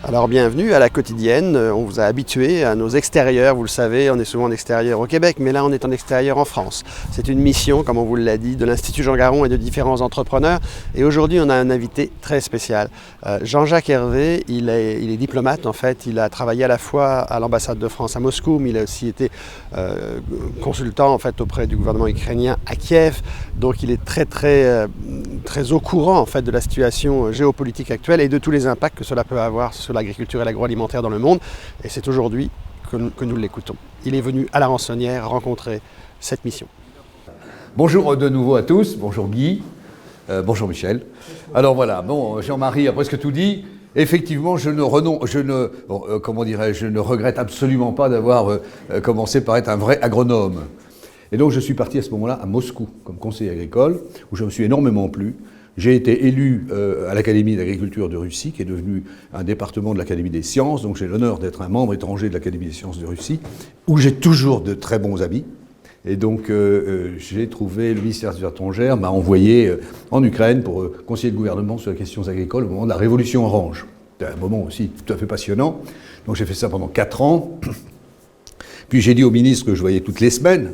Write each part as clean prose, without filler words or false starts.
Alors bienvenue à la quotidienne, on vous a habitué à nos extérieurs, vous le savez, on est souvent en extérieur au Québec, mais là on est en extérieur en France. C'est une mission, comme on vous l'a dit, de l'Institut Jean Garon et de différents entrepreneurs. Et aujourd'hui on a un invité très spécial. Jean-Jacques Hervé, il est diplomate en fait, il a travaillé à la fois à l'ambassade de France à Moscou, mais il a aussi été consultant en fait auprès du gouvernement ukrainien à Kiev. Donc il est très au courant en fait de la situation géopolitique actuelle et de tous les impacts que cela peut avoir sur l'agriculture et l'agroalimentaire dans le monde. Et c'est aujourd'hui que nous l'écoutons. Il est venu à la Rançonnière rencontrer cette mission. Bonjour de nouveau à tous, bonjour Guy, bonjour Michel. Alors voilà, bon, Jean-Marie a presque tout dit. Effectivement, je ne regrette absolument pas d'avoir commencé par être un vrai agronome. Et donc je suis parti à ce moment-là à Moscou comme conseiller agricole, où je me suis énormément plu. J'ai été élu à l'Académie d'agriculture de Russie, qui est devenue un département de l'Académie des sciences, donc j'ai l'honneur d'être un membre étranger de l'Académie des sciences de Russie, où j'ai toujours de très bons amis. Et donc j'ai trouvé, le ministère des Affaires étrangères m'a envoyé en Ukraine pour conseiller le gouvernement sur les questions agricoles au moment de la Révolution orange. C'était un moment aussi tout à fait passionnant. Donc j'ai fait ça pendant 4 ans. Puis j'ai dit au ministre que je voyais toutes les semaines.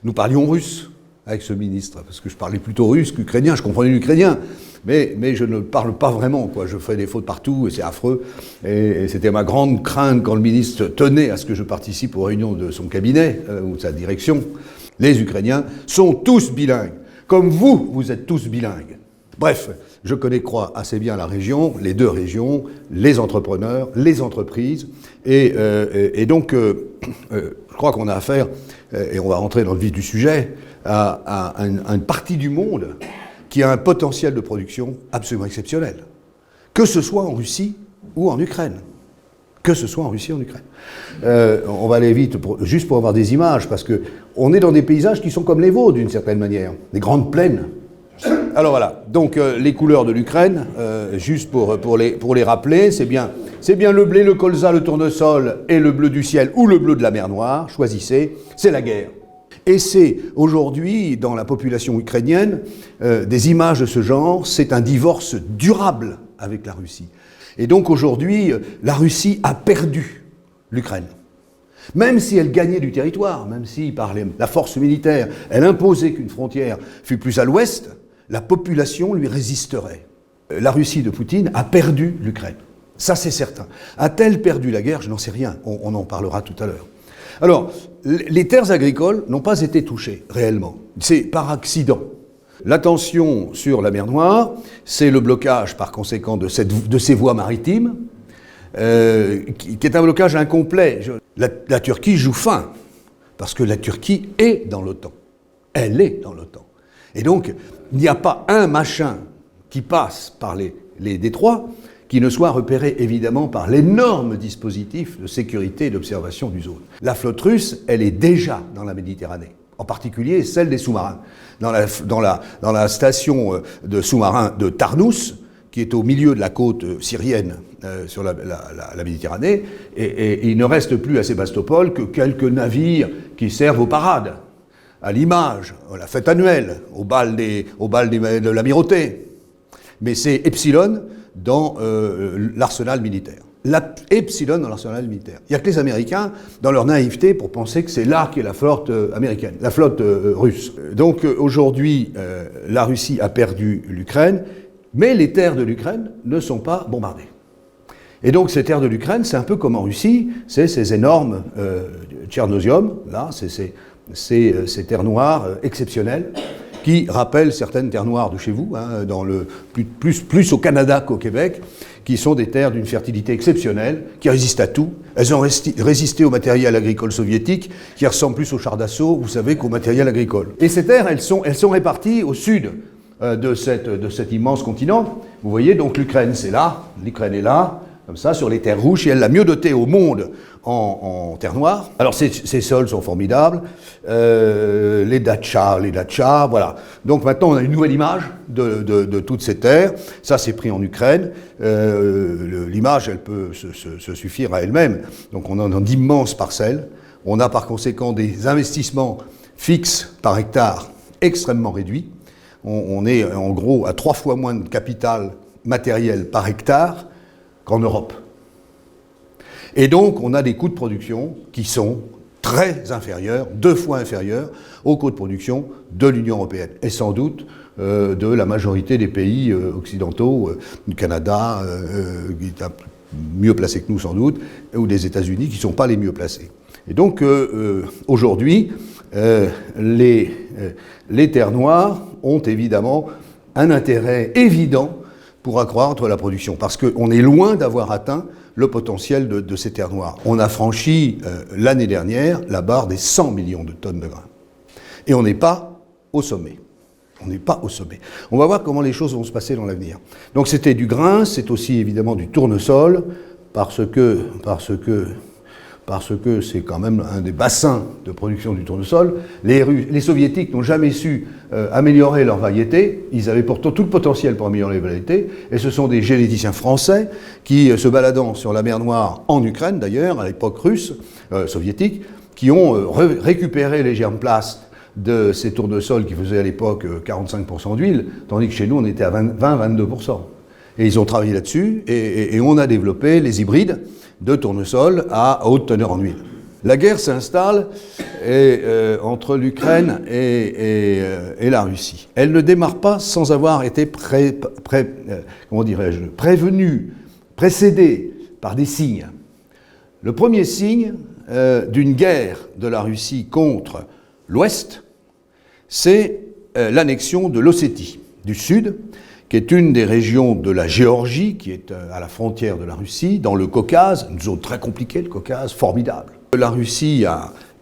Nous parlions russe avec ce ministre, parce que je parlais plutôt russe qu'ukrainien, je comprenais l'ukrainien, mais je ne parle pas vraiment, quoi. Je fais des fautes partout et c'est affreux. Et c'était ma grande crainte quand le ministre tenait à ce que je participe aux réunions de son cabinet, ou de sa direction. Les Ukrainiens sont tous bilingues, comme vous êtes tous bilingues. Bref, je connais, assez bien la région, les deux régions, les entrepreneurs, les entreprises, et donc je crois qu'on a affaire, et on va rentrer dans le vif du sujet, à une partie du monde qui a un potentiel de production absolument exceptionnel. Que ce soit en Russie ou en Ukraine. Que ce soit en Russie ou en Ukraine. On va aller vite, juste pour avoir des images, parce qu'on est dans des paysages qui sont comme les vôtres, d'une certaine manière. Des grandes plaines. Alors voilà, donc les couleurs de l'Ukraine, juste pour les rappeler, c'est bien le blé, le colza, le tournesol et le bleu du ciel ou le bleu de la mer Noire, choisissez, c'est la guerre. Et c'est aujourd'hui, dans la population ukrainienne, des images de ce genre, c'est un divorce durable avec la Russie. Et donc aujourd'hui, la Russie a perdu l'Ukraine. Même si elle gagnait du territoire, même si par la force militaire, elle imposait qu'une frontière fût plus à l'ouest, la population lui résisterait. La Russie de Poutine a perdu l'Ukraine. Ça, c'est certain. A-t-elle perdu la guerre? Je n'en sais rien. On en parlera tout à l'heure. Alors, les terres agricoles n'ont pas été touchées, réellement. C'est par accident. La tension sur la mer Noire, c'est le blocage, par conséquent, de ces voies maritimes, qui est un blocage incomplet. La Turquie joue fin, parce que la Turquie est dans l'OTAN. Elle est dans l'OTAN. Et donc, il n'y a pas un machin qui passe par les détroits qui ne soit repéré évidemment par l'énorme dispositif de sécurité et d'observation du zone. La flotte russe, elle est déjà dans la Méditerranée, en particulier celle des sous-marins. Dans la station de sous-marins de Tarnous, qui est au milieu de la côte syrienne sur la Méditerranée, et il ne reste plus à Sébastopol que quelques navires qui servent aux parades, à l'image, à la fête annuelle, au bal de l'amirauté. Mais c'est Epsilon dans l'arsenal militaire. Epsilon dans l'arsenal militaire. Il n'y a que les Américains, dans leur naïveté, pour penser que c'est là qu'est la flotte américaine, la flotte russe. Donc aujourd'hui, la Russie a perdu l'Ukraine, mais les terres de l'Ukraine ne sont pas bombardées. Et donc ces terres de l'Ukraine, c'est un peu comme en Russie, c'est ces énormes tchernosiums, là, c'est ces terres noires exceptionnelles, qui rappellent certaines terres noires de chez vous, hein, plus au Canada qu'au Québec, qui sont des terres d'une fertilité exceptionnelle, qui résistent à tout. Elles ont résisté au matériel agricole soviétique, qui ressemble plus au char d'assaut, vous savez, qu'au matériel agricole. Et ces terres, elles sont réparties au sud de cet immense continent. Vous voyez, donc l'Ukraine, c'est là, l'Ukraine est là, comme ça, sur les terres rouges, et elle l'a mieux dotée au monde en terre noire. Alors ces sols sont formidables, les dachas, voilà. Donc maintenant on a une nouvelle image de toutes ces terres. Ça c'est pris en Ukraine. L'image elle peut se suffire à elle-même. Donc on a d'immenses parcelles. On a par conséquent des investissements fixes par hectare extrêmement réduits. On est en gros à 3 fois moins de capital matériel par hectare qu'en Europe. Et donc, on a des coûts de production qui sont très inférieurs, 2 fois inférieurs aux coûts de production de l'Union européenne. Et sans doute de la majorité des pays occidentaux, du Canada, qui est mieux placé que nous sans doute, ou des États-Unis, qui ne sont pas les mieux placés. Et donc, aujourd'hui, les terres noires ont évidemment un intérêt évident pour accroître la production, parce qu'on est loin d'avoir atteint le potentiel de ces terres noires. On a franchi l'année dernière la barre des 100 millions de tonnes de grains. Et on n'est pas au sommet. On n'est pas au sommet. On va voir comment les choses vont se passer dans l'avenir. Donc c'était du grain, c'est aussi évidemment du tournesol, parce que c'est quand même un des bassins de production du tournesol. Les Soviétiques n'ont jamais su améliorer leur variété. Ils avaient pourtant tout le potentiel pour améliorer les variétés. Et ce sont des généticiens français qui, se baladant sur la mer Noire, en Ukraine d'ailleurs, à l'époque russe, soviétique, qui ont récupéré les germplasmes de ces tournesols qui faisaient à l'époque 45% d'huile, tandis que chez nous on était à 20-22%. Et ils ont travaillé là-dessus et on a développé les hybrides de tournesol à haute teneur en huile. La guerre s'installe entre l'Ukraine et la Russie. Elle ne démarre pas sans avoir été prévenue, précédée par des signes. Le premier signe d'une guerre de la Russie contre l'Ouest, c'est l'annexion de l'Ossétie du Sud, qui est une des régions de la Géorgie, qui est à la frontière de la Russie, dans le Caucase, une zone très compliquée, le Caucase, formidable. La Russie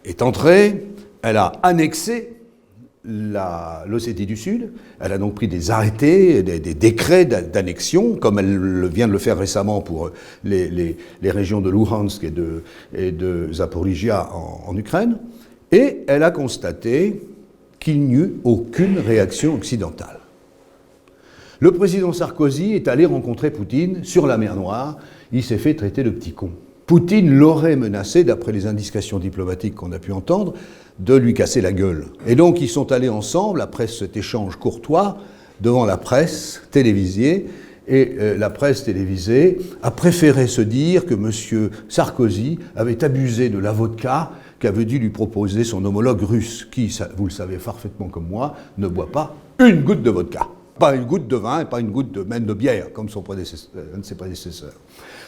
est entrée, elle a annexé l'Ossétie du Sud, elle a donc pris des arrêtés, des décrets d'annexion, comme elle vient de le faire récemment pour les régions de Luhansk et de Zaporizhia en Ukraine, et elle a constaté qu'il n'y eut aucune réaction occidentale. Le président Sarkozy est allé rencontrer Poutine sur la mer Noire. Il s'est fait traiter de petit con. Poutine l'aurait menacé, d'après les indications diplomatiques qu'on a pu entendre, de lui casser la gueule. Et donc ils sont allés ensemble, après cet échange courtois, devant la presse télévisée. Et la presse télévisée a préféré se dire que M. Sarkozy avait abusé de la vodka qu'avait dû lui proposer son homologue russe, qui, vous le savez parfaitement comme moi, ne boit pas une goutte de vodka. Pas une goutte de vin et pas une goutte même de bière, comme un de ses prédécesseurs.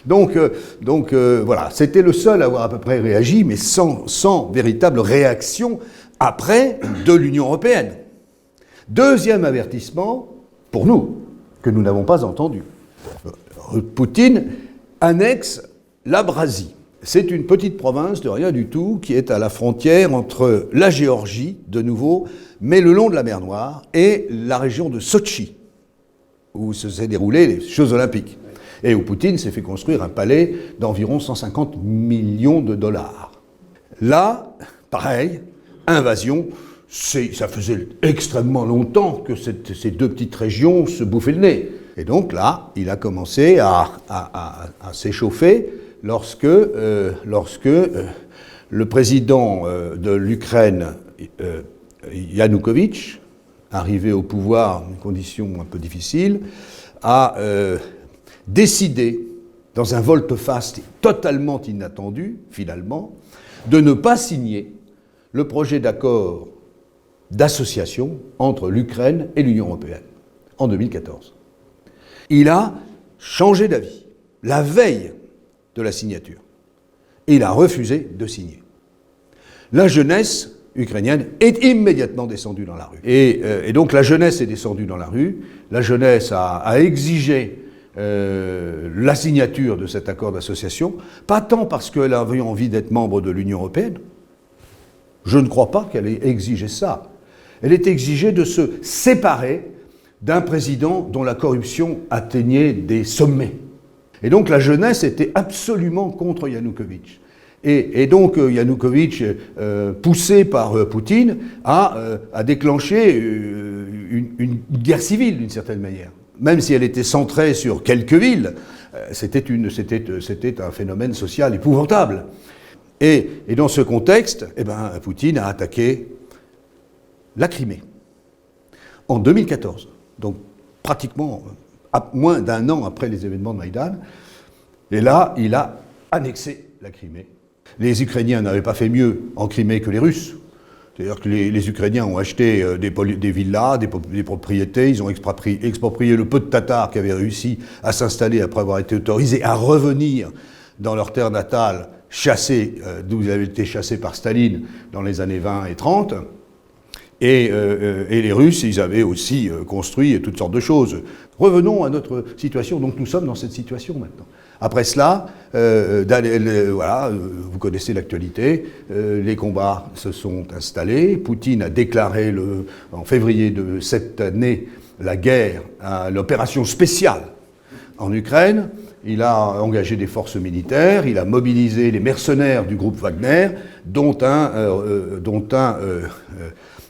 Donc voilà, c'était le seul à avoir à peu près réagi, mais sans véritable réaction après de l'Union européenne. Deuxième avertissement, pour nous, que nous n'avons pas entendu. Poutine annexe l'Abkhazie. C'est une petite province de rien du tout qui est à la frontière entre la Géorgie, de nouveau, mais le long de la mer Noire, et la région de Sotchi, où se sont déroulés les Jeux Olympiques. Et où Poutine s'est fait construire un palais d'environ 150 millions de dollars. Là, pareil, invasion, ça faisait extrêmement longtemps que ces deux petites régions se bouffaient le nez. Et donc là, il a commencé à s'échauffer lorsque le président de l'Ukraine, Yanukovych, arrivé au pouvoir dans des conditions un peu difficiles, a décidé, dans un volte-face totalement inattendu, finalement, de ne pas signer le projet d'accord d'association entre l'Ukraine et l'Union européenne, en 2014. Il a changé d'avis, la veille de la signature. Et il a refusé de signer. La jeunesse ukrainienne est immédiatement descendue dans la rue. Et donc la jeunesse est descendue dans la rue, la jeunesse a exigé la signature de cet accord d'association, pas tant parce qu'elle avait envie d'être membre de l'Union européenne, je ne crois pas qu'elle ait exigé ça. Elle est exigée de se séparer d'un président dont la corruption atteignait des sommets. Et donc la jeunesse était absolument contre Yanukovych. Et donc Yanukovych, poussé par Poutine, a déclenché une guerre civile d'une certaine manière. Même si elle était centrée sur quelques villes, c'était un phénomène social épouvantable. Et dans ce contexte, Poutine a attaqué la Crimée en 2014, donc pratiquement moins d'un an après les événements de Maïdan. Et là, il a annexé la Crimée. Les Ukrainiens n'avaient pas fait mieux en Crimée que les Russes. C'est-à-dire que les Ukrainiens ont acheté des villas, des propriétés, ils ont exproprié le peu de Tatars qui avaient réussi à s'installer après avoir été autorisés à revenir dans leur terre natale, d'où ils avaient été chassés par Staline dans les années 20 et 30. Et les Russes, ils avaient aussi construit toutes sortes de choses. Revenons à notre situation. Donc nous sommes dans cette situation maintenant. Après cela, voilà, vous connaissez l'actualité, les combats se sont installés. Poutine a déclaré en février de cette année la guerre, l'opération spéciale en Ukraine. Il a engagé des forces militaires, il a mobilisé les mercenaires du groupe Wagner, dont un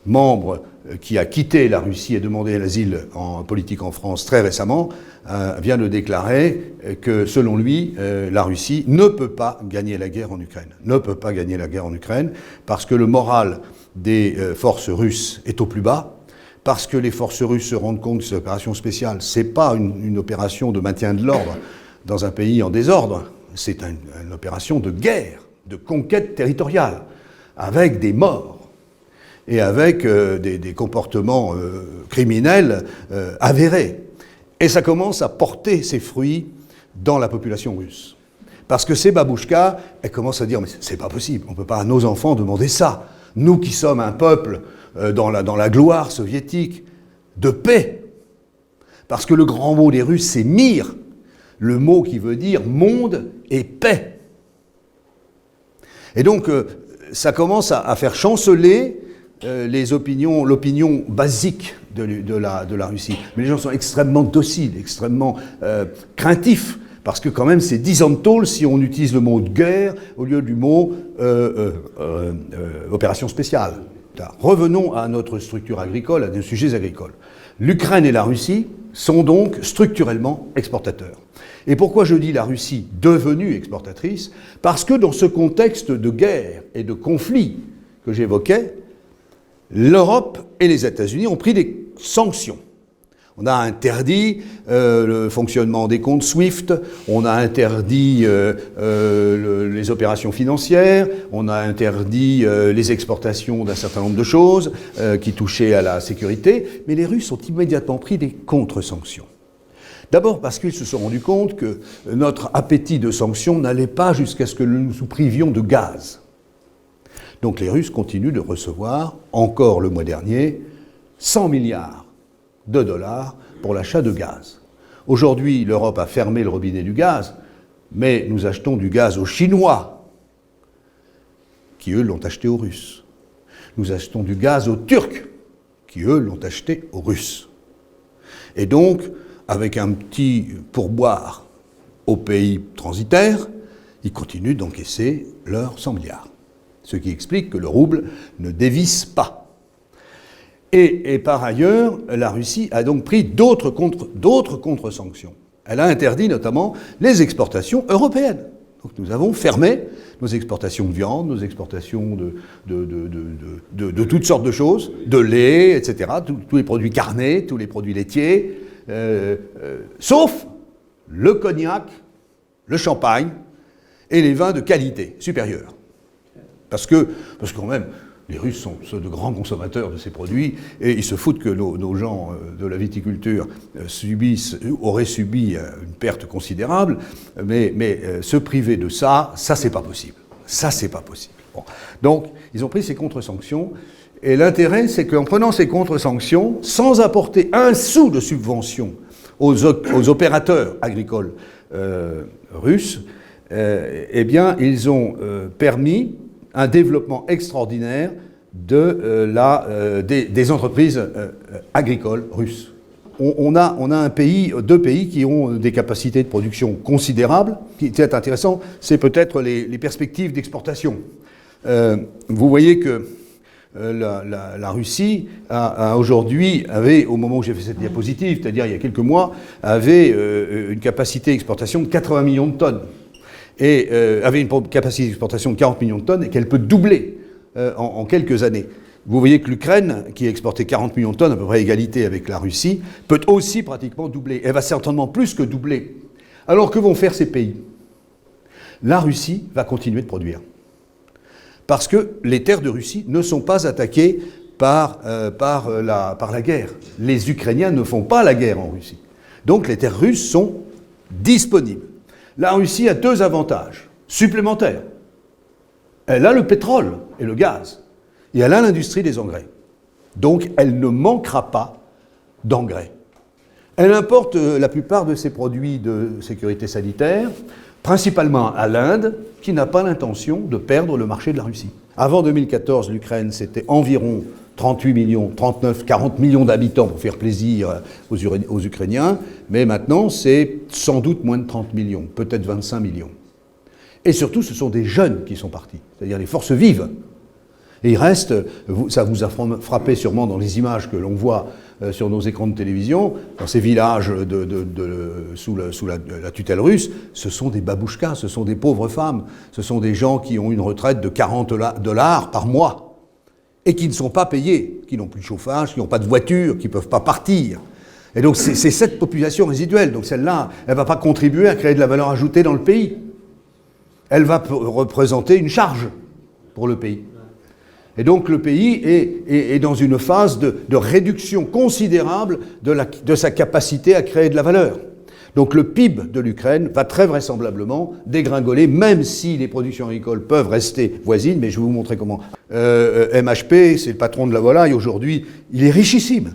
membre qui a quitté la Russie et demandé l'asile en politique en France très récemment, vient de déclarer que, selon lui, la Russie ne peut pas gagner la guerre en Ukraine. Ne peut pas gagner la guerre en Ukraine parce que le moral des forces russes est au plus bas, parce que les forces russes se rendent compte que cette opération spéciale, c'est pas une opération de maintien de l'ordre dans un pays en désordre, c'est une opération de guerre, de conquête territoriale, avec des morts et avec des comportements criminels avérés. Et ça commence à porter ses fruits dans la population russe. Parce que ces babouchkas, elles commencent à dire « mais c'est pas possible, on peut pas à nos enfants demander ça. Nous qui sommes un peuple dans la gloire soviétique, de paix. » Parce que le grand mot des Russes, c'est « mir », le mot qui veut dire « monde et paix ». Et donc, ça commence à faire chanceler l'opinion basique de la Russie. Mais les gens sont extrêmement dociles, extrêmement craintifs, parce que quand même c'est 10 ans de tôle si on utilise le mot de guerre au lieu du mot opération spéciale. Revenons à notre structure agricole, à nos sujets agricoles. L'Ukraine et la Russie sont donc structurellement exportateurs. Et pourquoi je dis la Russie devenue exportatrice? Parce que dans ce contexte de guerre et de conflit que j'évoquais, l'Europe et les États-Unis ont pris des sanctions. On a interdit le fonctionnement des comptes SWIFT, on a interdit les opérations financières, on a interdit les exportations d'un certain nombre de choses qui touchaient à la sécurité, mais les Russes ont immédiatement pris des contre-sanctions. D'abord parce qu'ils se sont rendus compte que notre appétit de sanctions n'allait pas jusqu'à ce que nous nous privions de gaz. Donc les Russes continuent de recevoir, encore le mois dernier, 100 milliards de dollars pour l'achat de gaz. Aujourd'hui, l'Europe a fermé le robinet du gaz, mais nous achetons du gaz aux Chinois, qui eux l'ont acheté aux Russes. Nous achetons du gaz aux Turcs, qui eux l'ont acheté aux Russes. Et donc, avec un petit pourboire aux pays transitaires, ils continuent d'encaisser leurs 100 milliards. Ce qui explique que le rouble ne dévisse pas. Et par ailleurs, la Russie a donc pris d'autres contre-sanctions. Elle a interdit notamment les exportations européennes. Donc nous avons fermé nos exportations de viande, nos exportations de toutes sortes de choses, de lait, etc., tous les produits carnés, tous les produits laitiers, sauf le cognac, le champagne et les vins de qualité supérieure. Parce que quand même, les Russes sont de grands consommateurs de ces produits et ils se foutent que nos gens de la viticulture auraient subi une perte considérable, mais se priver de ça c'est pas possible. Ça, c'est pas possible. Bon. Donc, ils ont pris ces contre-sanctions et l'intérêt, c'est qu'en prenant ces contre-sanctions, sans apporter un sou de subvention aux opérateurs agricoles russes, eh bien, ils ont permis un développement extraordinaire des entreprises agricoles russes. On a deux pays qui ont des capacités de production considérables. Ce qui est intéressant, c'est peut-être les perspectives d'exportation. Vous voyez que la Russie aujourd'hui avait, au moment où j'ai fait cette diapositive, c'est-à-dire il y a quelques mois, avait une capacité d'exportation de 80 millions de tonnes. Et avait une capacité d'exportation de 40 millions de tonnes et qu'elle peut doubler en quelques années. Vous voyez que l'Ukraine, qui exportait 40 millions de tonnes, à peu près à égalité avec la Russie, peut aussi pratiquement doubler. Elle va certainement plus que doubler. Alors que vont faire ces pays? la Russie va continuer de produire. Parce que les terres de Russie ne sont pas attaquées par la guerre. Les Ukrainiens ne font pas la guerre en Russie. Donc les terres russes sont disponibles. La Russie a deux avantages supplémentaires. Elle a le pétrole et le gaz, et elle a l'industrie des engrais. Donc elle ne manquera pas d'engrais. Elle importe la plupart de ses produits de sécurité sanitaire, principalement à l'Inde, qui n'a pas l'intention de perdre le marché de la Russie. Avant 2014, l'Ukraine, c'était environ 38 millions, 39, 40 millions d'habitants pour faire plaisir aux Ukrainiens, mais maintenant, c'est sans doute moins de 30 millions, peut-être 25 millions. Et surtout, ce sont des jeunes qui sont partis, c'est-à-dire les forces vives. Et il reste, ça vous a frappé sûrement dans les images que l'on voit sur nos écrans de télévision, dans ces villages sous la tutelle russe, ce sont des babouchkas, ce sont des pauvres femmes, ce sont des gens qui ont une retraite de 40 $ par mois et qui ne sont pas payés, qui n'ont plus de chauffage, qui n'ont pas de voiture, qui ne peuvent pas partir. Et donc c'est cette population résiduelle. Donc celle-là, elle ne va pas contribuer à créer de la valeur ajoutée dans le pays. Elle va représenter une charge pour le pays. Et donc le pays est dans une phase de réduction considérable de sa capacité à créer de la valeur. Donc le PIB de l'Ukraine va très vraisemblablement dégringoler, même si les productions agricoles peuvent rester voisines, mais je vais vous montrer comment. MHP, c'est le patron de la volaille, aujourd'hui, il est richissime.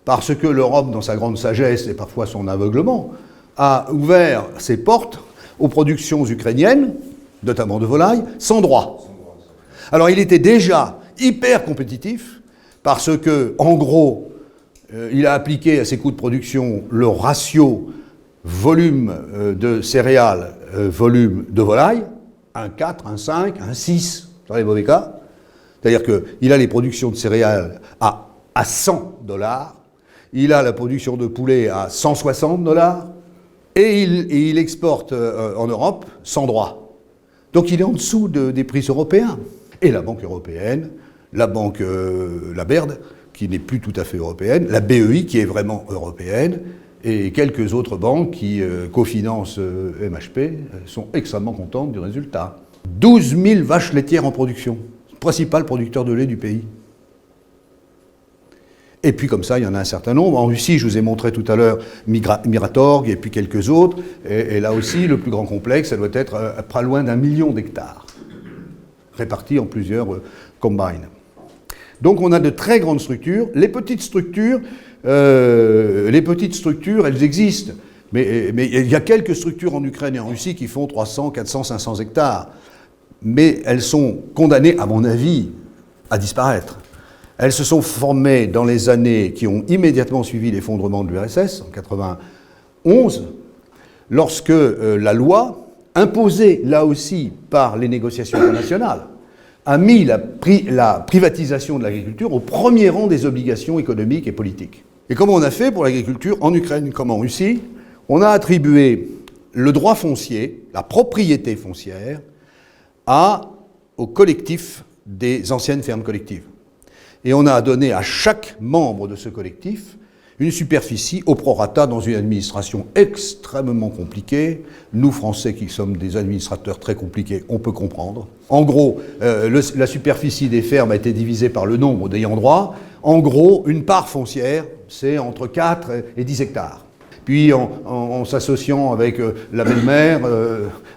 Parce que l'Europe, dans sa grande sagesse et parfois son aveuglement, a ouvert ses portes aux productions ukrainiennes, notamment de volailles, sans droit. Alors il était déjà hyper compétitif parce que, en gros, il a appliqué à ses coûts de production le ratio volume de céréales, volume de volailles, 1,4, 1,5, 1,6 dans les mauvais cas. C'est-à-dire qu'il a les productions de céréales à $100, il a la production de poulet à $160, et il exporte en Europe sans droit. Donc il est en dessous des prix européens. Et la Banque européenne, la BERD, qui n'est plus tout à fait européenne, la BEI, qui est vraiment européenne, et quelques autres banques qui cofinancent MHP, sont extrêmement contentes du résultat. 12 000 vaches laitières en production, principal producteur de lait du pays. Et puis comme ça, il y en a un certain nombre. En Russie, je vous ai montré tout à l'heure Miratorg et puis quelques autres. Et là aussi, le plus grand complexe, ça doit être pas loin d'1 million d'hectares, répartis en plusieurs combines. Donc on a de très grandes structures. Les petites structures, elles existent. Mais il y a quelques structures en Ukraine et en Russie qui font 300, 400, 500 hectares. Mais elles sont condamnées, à mon avis, à disparaître. Elles se sont formées dans les années qui ont immédiatement suivi l'effondrement de l'URSS, en 1991, lorsque la loi, imposée là aussi par les négociations internationales, a mis la privatisation de l'agriculture au premier rang des obligations économiques et politiques. Et comment on a fait pour l'agriculture en Ukraine comme en Russie? On a attribué le droit foncier, la propriété foncière, au collectif des anciennes fermes collectives. Et on a donné à chaque membre de ce collectif une superficie au prorata dans une administration extrêmement compliquée. Nous, Français, qui sommes des administrateurs très compliqués, on peut comprendre. En gros, la superficie des fermes a été divisée par le nombre d'ayants droit. En gros, une part foncière, c'est entre 4 et 10 hectares. Puis, en s'associant avec la belle-mère,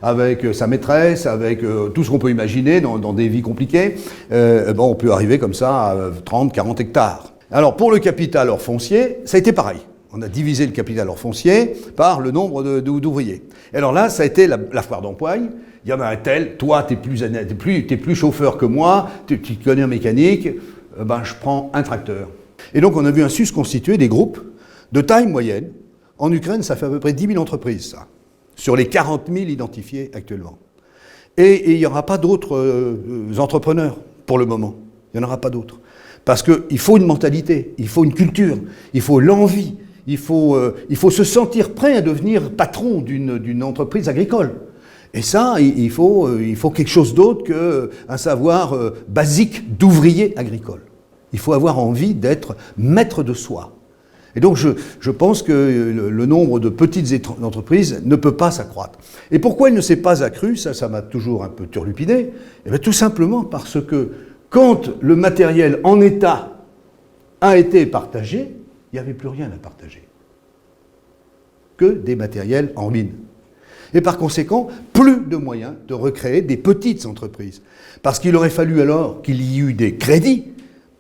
avec sa maîtresse, avec tout ce qu'on peut imaginer dans des vies compliquées, on peut arriver comme ça à 30, 40 hectares. Alors, pour le capital hors foncier, ça a été pareil. On a divisé le capital hors foncier par le nombre d'ouvriers. Et alors là, ça a été la foire d'empoigne. Il y en a un tel, toi, t'es plus chauffeur que moi, tu connais en mécanique, je prends un tracteur. Et donc, on a vu ainsi se constituer des groupes de taille moyenne. En Ukraine, ça fait à peu près 10 000 entreprises, ça, sur les 40 000 identifiés actuellement. Et il n'y aura pas d'autres entrepreneurs pour le moment. Il n'y en aura pas d'autres. Parce qu'il faut une mentalité, il faut une culture, il faut l'envie, il faut se sentir prêt à devenir patron d'une entreprise agricole. Et ça, il faut quelque chose d'autre qu'un savoir basique d'ouvrier agricole. Il faut avoir envie d'être maître de soi. Et donc je pense que le nombre de petites entreprises ne peut pas s'accroître. Et pourquoi il ne s'est pas accru, ça m'a toujours un peu turlupiné, eh bien, tout simplement parce que quand le matériel en état a été partagé, il n'y avait plus rien à partager. Que des matériels en mine. Et par conséquent, plus de moyens de recréer des petites entreprises. Parce qu'il aurait fallu alors qu'il y eût des crédits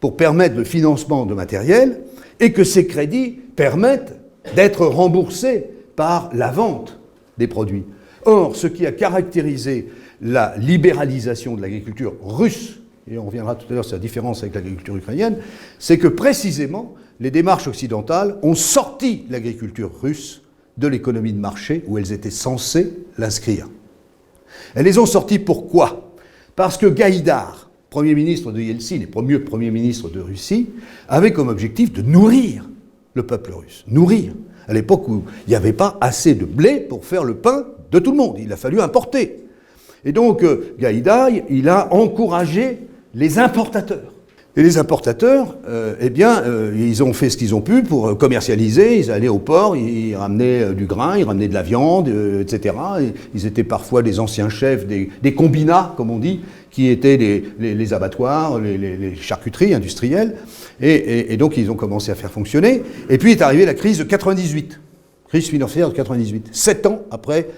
pour permettre le financement de matériel et que ces crédits permettent d'être remboursés par la vente des produits. Or, ce qui a caractérisé la libéralisation de l'agriculture russe, et on reviendra tout à l'heure sur la différence avec l'agriculture ukrainienne, c'est que précisément les démarches occidentales ont sorti l'agriculture russe de l'économie de marché où elles étaient censées l'inscrire. Elles les ont sorties pourquoi ? Parce que Gaïdar, Premier ministre de Yeltsin et Premier ministre de Russie, avait comme objectif de nourrir le peuple russe. Nourrir. À l'époque où il n'y avait pas assez de blé pour faire le pain de tout le monde. Il a fallu importer. Et donc Gaïdar, il a encouragé les importateurs. Et les importateurs, ils ont fait ce qu'ils ont pu pour commercialiser. Ils allaient au port, ils ramenaient du grain, ils ramenaient de la viande, etc. Et ils étaient parfois des anciens chefs des combinats, comme on dit, qui étaient les abattoirs, les charcuteries industrielles. Et donc, ils ont commencé à faire fonctionner. Et puis est arrivée la crise de 98, crise financière de 98, 7 ans après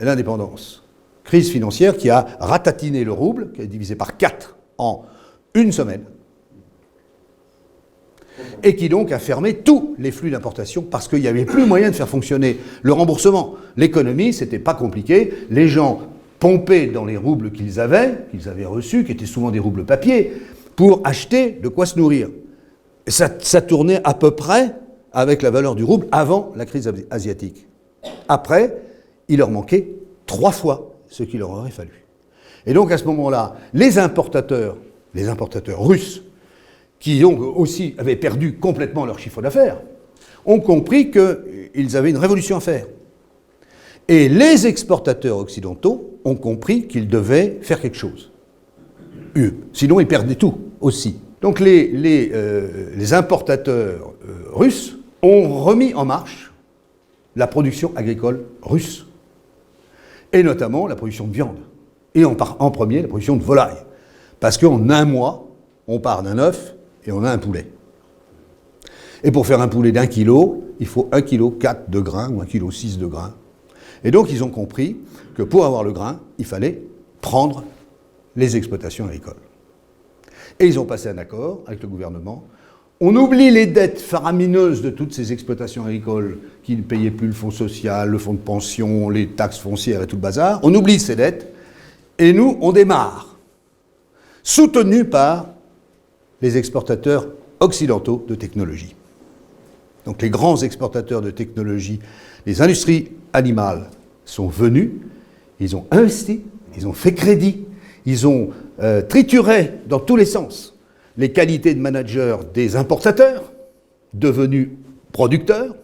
l'indépendance. Crise financière qui a ratatiné le rouble, qui a divisé par 4 en une semaine. Et qui donc a fermé tous les flux d'importation parce qu'il n'y avait plus moyen de faire fonctionner le remboursement. L'économie, c'était pas compliqué. Les gens pompaient dans les roubles qu'ils avaient reçus, qui étaient souvent des roubles papier, pour acheter de quoi se nourrir. Ça tournait à peu près avec la valeur du rouble avant la crise asiatique. Après, il leur manquait 3 fois ce qu'il leur aurait fallu. Et donc à ce moment-là, les importateurs russes, qui donc aussi avaient perdu complètement leur chiffre d'affaires, ont compris qu'ils avaient une révolution à faire. Et les exportateurs occidentaux ont compris qu'ils devaient faire quelque chose. Sinon, ils perdaient tout aussi. Donc les importateurs russes ont remis en marche la production agricole russe, et notamment la production de viande, et en premier la production de volaille. Parce qu'en un mois, on part d'un œuf, et on a un poulet. Et pour faire un poulet d'1 kilo, il faut 1,4 kg de grains ou 1,6 kg de grains. Et donc ils ont compris que pour avoir le grain, il fallait prendre les exploitations agricoles. Et ils ont passé un accord avec le gouvernement. On oublie les dettes faramineuses de toutes ces exploitations agricoles qui ne payaient plus le fonds social, le fonds de pension, les taxes foncières et tout le bazar. On oublie ces dettes et nous, on démarre, soutenus par les exportateurs occidentaux de technologie. Donc les grands exportateurs de technologie, les industries animales sont venus, ils ont investi, ils ont fait crédit, ils ont trituré dans tous les sens les qualités de manager des importateurs, devenus producteurs,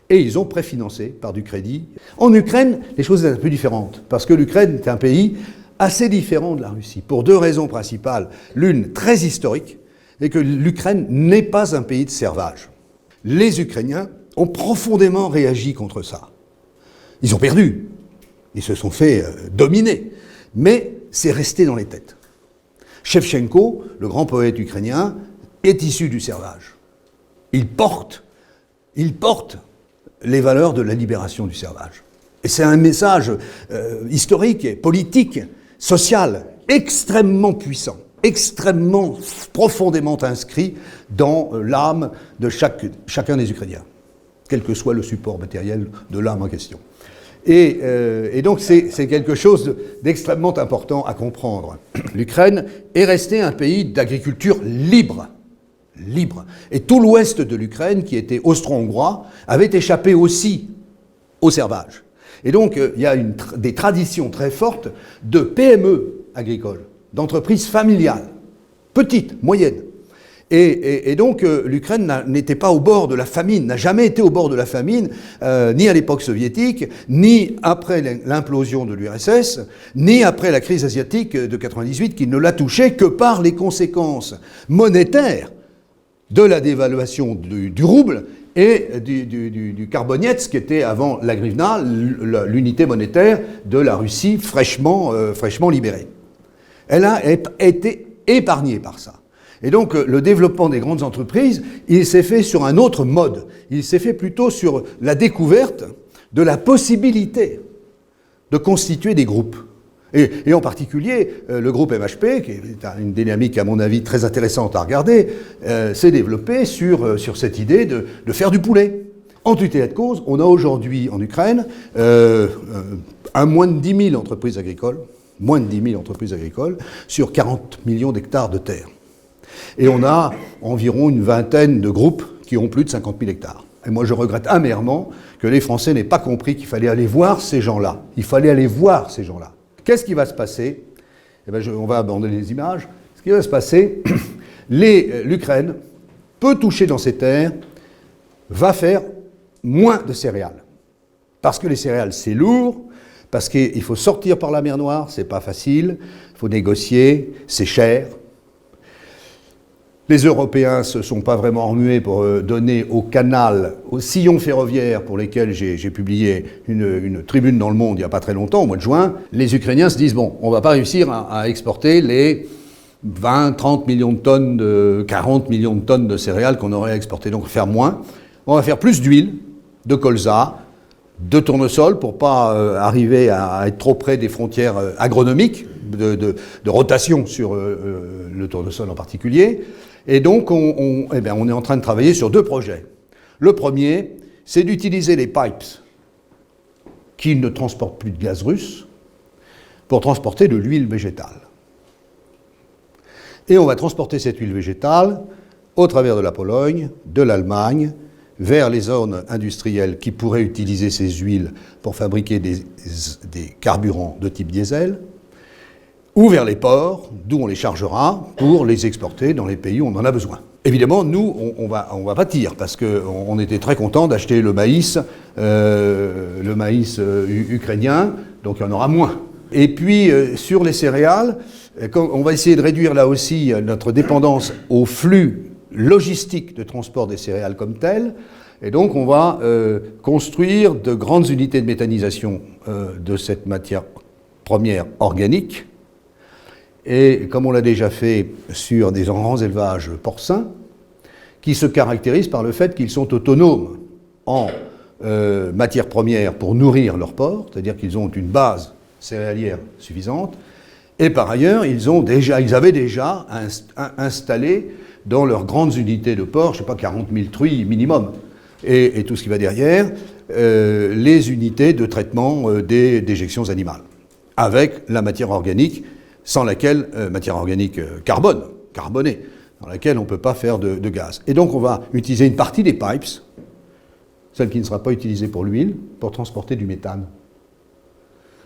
et ils ont préfinancé par du crédit. En Ukraine, les choses sont un peu différentes, parce que l'Ukraine est un pays assez différent de la Russie, pour 2 raisons principales. L'une, très historique, et que l'Ukraine n'est pas un pays de servage. Les Ukrainiens ont profondément réagi contre ça. Ils ont perdu, ils se sont fait dominer, mais c'est resté dans les têtes. Shevchenko, le grand poète ukrainien, est issu du servage. Il porte les valeurs de la libération du servage. Et c'est un message historique, politique, social, extrêmement puissant, extrêmement profondément inscrit dans l'âme de chacun des Ukrainiens, quel que soit le support matériel de l'âme en question. Et donc c'est quelque chose d'extrêmement important à comprendre. L'Ukraine est restée un pays d'agriculture libre. Et tout l'ouest de l'Ukraine, qui était austro-hongrois, avait échappé aussi au servage. Et donc il y a des traditions très fortes de PME agricoles, d'entreprises familiales, petites, moyennes. Et donc l'Ukraine n'était pas au bord de la famine, n'a jamais été au bord de la famine, ni à l'époque soviétique, ni après l'implosion de l'URSS, ni après la crise asiatique de 98, qui ne l'a touché que par les conséquences monétaires de la dévaluation du rouble et du Karbonets, qui était avant la hryvnia, l'unité monétaire de la Russie fraîchement libérée. Elle a été épargnée par ça. Et donc le développement des grandes entreprises, il s'est fait sur un autre mode. Il s'est fait plutôt sur la découverte de la possibilité de constituer des groupes. Et en particulier, le groupe MHP, qui est une dynamique à mon avis très intéressante à regarder, s'est développé sur cette idée de faire du poulet. En tout état de cause, on a aujourd'hui en Ukraine moins de 10 000 entreprises agricoles, sur 40 millions d'hectares de terre. Et on a environ une vingtaine de groupes qui ont plus de 50 000 hectares. Et moi, je regrette amèrement que les Français n'aient pas compris qu'il fallait aller voir ces gens-là. Il fallait aller voir ces gens-là. Qu'est-ce qui va se passer ? Eh bien, on va abandonner les images. Ce qui va se passer, l'Ukraine peut toucher dans ses terres, va faire moins de céréales. Parce que les céréales, c'est lourd, parce qu'il faut sortir par la mer Noire, c'est pas facile, il faut négocier, c'est cher. Les Européens ne se sont pas vraiment remués pour donner au canal, aux sillons ferroviaires pour lesquels j'ai publié une tribune dans Le Monde il n'y a pas très longtemps, au mois de juin. Les Ukrainiens se disent, bon, on ne va pas réussir à exporter les 20, 30 millions de tonnes, 40 millions de tonnes de céréales qu'on aurait à exporter. Donc on va faire moins. On va faire plus d'huile, de colza, de tournesol pour ne pas arriver à être trop près des frontières agronomiques, de rotation sur le tournesol en particulier. Et donc, on est en train de travailler sur 2 projets. Le premier, c'est d'utiliser les pipes qui ne transportent plus de gaz russe pour transporter de l'huile végétale. Et on va transporter cette huile végétale au travers de la Pologne, de l'Allemagne, vers les zones industrielles qui pourraient utiliser ces huiles pour fabriquer des carburants de type diesel, ou vers les ports, d'où on les chargera pour les exporter dans les pays où on en a besoin. Évidemment, nous, on va pâtir, parce qu'on était très contents d'acheter le maïs ukrainien, donc il y en aura moins. Et puis, sur les céréales, on va essayer de réduire là aussi notre dépendance au flux logistique de transport des céréales comme tel, et donc on va construire de grandes unités de méthanisation de cette matière première organique. Et comme on l'a déjà fait sur des grands élevages porcins, qui se caractérisent par le fait qu'ils sont autonomes en matières premières pour nourrir leur porc, c'est-à-dire qu'ils ont une base céréalière suffisante, et par ailleurs, ils avaient déjà installé dans leurs grandes unités de porc, je ne sais pas, 40 000 truies minimum, et tout ce qui va derrière, les unités de traitement des déjections animales, avec la matière organique, sans laquelle, matière organique carbonée, dans laquelle on ne peut pas faire de gaz. Et donc on va utiliser une partie des pipes, celle qui ne sera pas utilisée pour l'huile, pour transporter du méthane.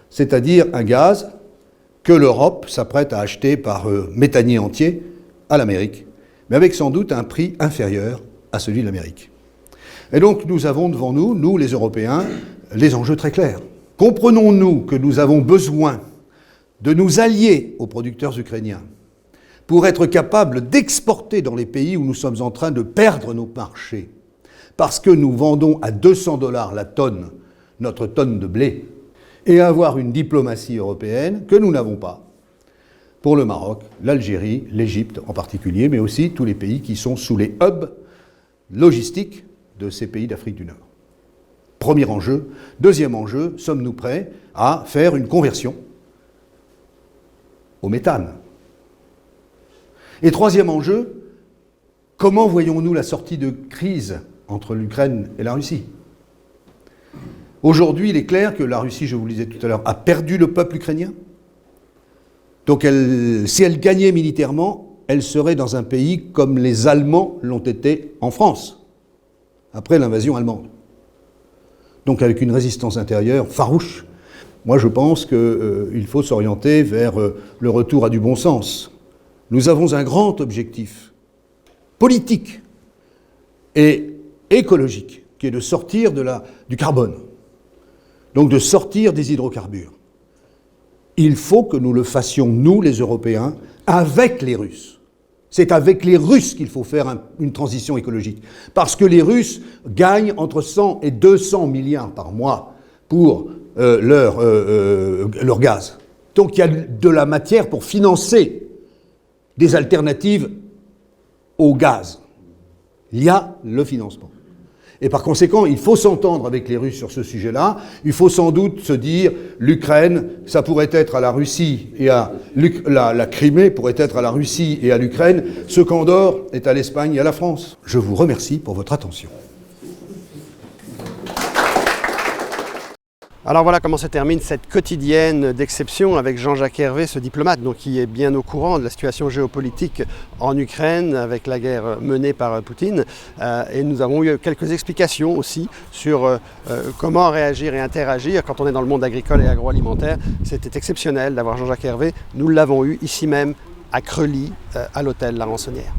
C'est-à-dire un gaz que l'Europe s'apprête à acheter par méthanier entier à l'Amérique, mais avec sans doute un prix inférieur à celui de l'Amérique. Et donc nous avons devant nous, nous les Européens, les enjeux très clairs. Comprenons-nous que nous avons besoin de nous allier aux producteurs ukrainiens pour être capables d'exporter dans les pays où nous sommes en train de perdre nos marchés, parce que nous vendons à 200 $ la tonne, notre tonne de blé, et avoir une diplomatie européenne que nous n'avons pas pour le Maroc, l'Algérie, l'Égypte en particulier, mais aussi tous les pays qui sont sous les hubs logistiques de ces pays d'Afrique du Nord. Premier enjeu. Deuxième enjeu, sommes-nous prêts à faire une conversion au méthane? Et troisième enjeu, comment voyons-nous la sortie de crise entre l'Ukraine et la Russie? Aujourd'hui, il est clair que la Russie, je vous le disais tout à l'heure, a perdu le peuple ukrainien. Donc si elle gagnait militairement, elle serait dans un pays comme les Allemands l'ont été en France, après l'invasion allemande. Donc avec une résistance intérieure farouche. Moi, je pense qu'il faut s'orienter vers le retour à du bon sens. Nous avons un grand objectif politique et écologique, qui est de sortir du carbone, donc de sortir des hydrocarbures. Il faut que nous le fassions, nous, les Européens, avec les Russes. C'est avec les Russes qu'il faut faire une transition écologique. Parce que les Russes gagnent entre 100 et 200 milliards par mois pour leur gaz. Donc il y a de la matière pour financer des alternatives au gaz. Il y a le financement. Et par conséquent, il faut s'entendre avec les Russes sur ce sujet-là. Il faut sans doute se dire, l'Ukraine, ça pourrait être à la Russie et à la Crimée pourrait être à la Russie et à l'Ukraine. Ce qu'Andorre est à l'Espagne et à la France. Je vous remercie pour votre attention. Alors voilà comment se termine cette quotidienne d'exception avec Jean-Jacques Hervé, ce diplomate donc, qui est bien au courant de la situation géopolitique en Ukraine avec la guerre menée par Poutine. Et nous avons eu quelques explications aussi sur comment réagir et interagir quand on est dans le monde agricole et agroalimentaire. C'était exceptionnel d'avoir Jean-Jacques Hervé. Nous l'avons eu ici même à Creully, à l'hôtel La Rançonnière.